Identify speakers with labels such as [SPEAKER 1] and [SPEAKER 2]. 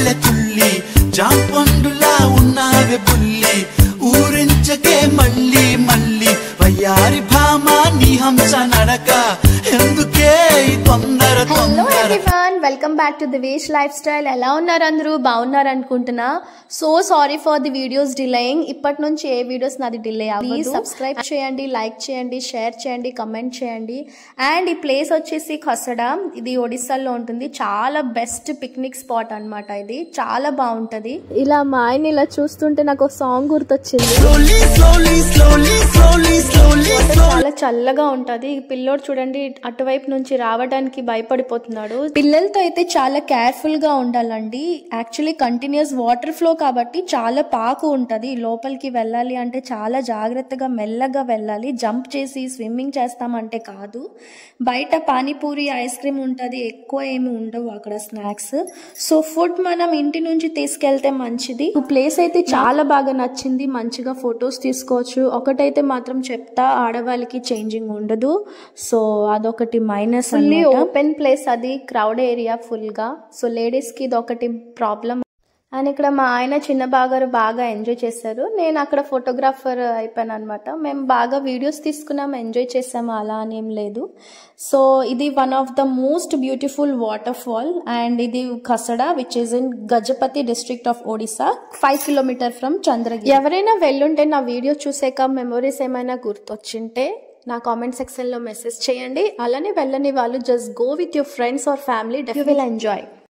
[SPEAKER 1] తుళ్ళే తుల్లి జాంపండులా ఉన్నావే బుల్లి ఊరించకే మళ్ళీ మళ్ళీ వయ్యారి భామ నీ హంస నడక ఎందుకే తొందర తొందర.
[SPEAKER 2] Hello everyone, welcome back to Divesh life style. ఎలా ఉన్నారు అందరూ? బాగున్నారు అనుకుంటున్నా. So sorry for the videos delaying. ఇప్పటి నుంచి ఏ వీడియోస్ నాది డిలే అవ్వదు. సబ్స్క్రైబ్ చేయండి, లైక్ చేయండి, షేర్ చేయండి, కమెంట్ చేయండి. అండ్ ఈ ప్లేస్ వచ్చేసి ఖసడా, ఇది ఒడిస్సాలో ఉంటుంది. చాలా బెస్ట్ పిక్నిక్ స్పాట్ అన్నమాట. ఇది చాలా బాగుంటది. ఇలా మా ఆయన ఇలా చూస్తుంటే నాకు ఒక సాంగ్ గుర్తొచ్చింది. చాలా చల్లగా ఉంటది. పిల్లోడు చూడండి అటువైపు నుంచి రావడానికి భయపడిపోతున్నాడు. పిల్లలతో అయితే చాలా కేర్ఫుల్ గా ఉండాలండి. యాక్చువల్లీ కంటిన్యూస్ వాటర్ ఫ్లో కాబట్టి చాలా పాకు ఉంటది. లోపలికి వెళ్ళాలి అంటే చాలా జాగ్రత్తగా మెల్లగా వెళ్ళాలి. జంప్ చేసి స్విమ్మింగ్ చేస్తామంటే కాదు. బయట పానీపూరి, ఐస్ క్రీమ్ ఉంటది, ఎక్కువ ఏమి ఉండవు అక్కడ స్నాక్స్. సో ఫుడ్ మనం ఇంటి నుంచి తీసుకెళ్తే మంచిది. ప్లేస్ అయితే చాలా బాగా నచ్చింది. మంచిగా ఫొటోస్ తీసుకోవచ్చు. ఒకటైతే మాత్రం చెప్తా, ఆడవాళ్ళకి చేంజింగ్ ఉండదు. సో అదొకటి మైనస్. ఫుల్లీ ఓపెన్ ప్లేస్, అది క్రౌడ్ ఏరియా ఫుల్ గా. సో లేడీస్ కి ఇది ఒకటి ప్రాబ్లం. అండ్ ఇక్కడ మా ఆయన చిన్న బాగారు బాగా ఎంజాయ్ చేశారు. నేను అక్కడ ఫోటోగ్రాఫర్ అయిపోయాను అనమాట. మేము బాగా వీడియోస్ తీసుకున్నాము, ఎంజాయ్ చేసాము, అలా అనేం లేదు. సో ఇది one of the most beautiful water fall. And ఇది Khasada, which is in Gajapati district of Odisha, 5 kilometre from Chandragiri. ఎవరైనా వెళ్ళుంటే నా వీడియో చూసాక మెమొరీస్ ఏమైనా గుర్తొచ్చింటే నా కామెంట్ సెక్షన్ లో మెసేజ్ చేయండి. అలానే వెళ్ళని వాళ్ళు just go with your friends or family, you will enjoy.